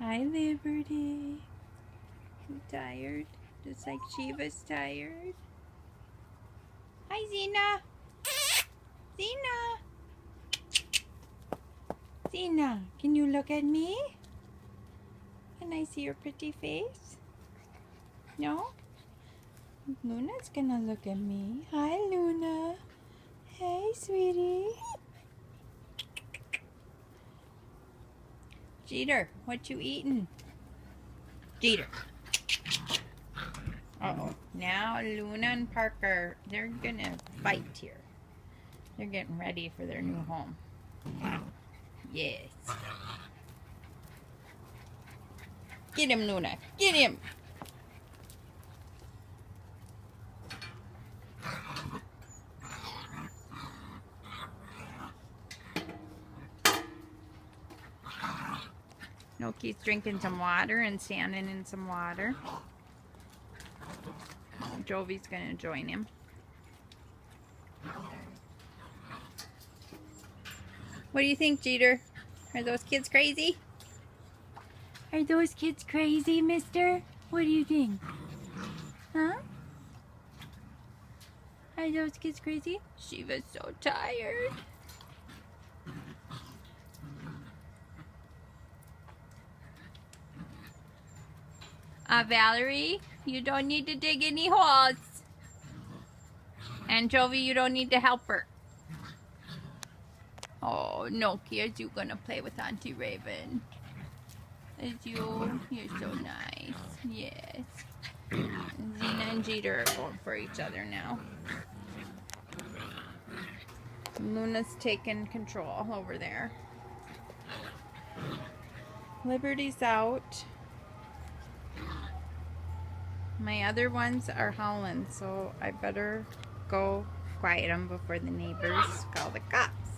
Hi, Liberty. You tired? Just like Shiva's tired. Hi, Zena. Zena. Zena, can you look at me? Can I see your pretty face? No? Luna's gonna look at me. Hi, Luna. Hey, sweetie. Jeter, what you eating? Jeter. Uh-oh. Now Luna and Parker, they're gonna fight here. They're getting ready for their new home. Yes. Get him, Luna. Get him. Noki's drinking some water and standing in some water. Jovi's gonna join him. What do you think, Jeter? Are those kids crazy? Are those kids crazy, mister? What do you think? Huh? Are those kids crazy? She was so tired. Valerie, you don't need to dig any holes. And Jovi, you don't need to help her. Oh, Noki, is you gonna play with Auntie Raven? Is you? You're so nice. Yes. Zena and Jeter are going for each other now. Luna's taking control over there. Liberty's out. My other ones are howling, so I better go quiet them before the neighbors call the cops.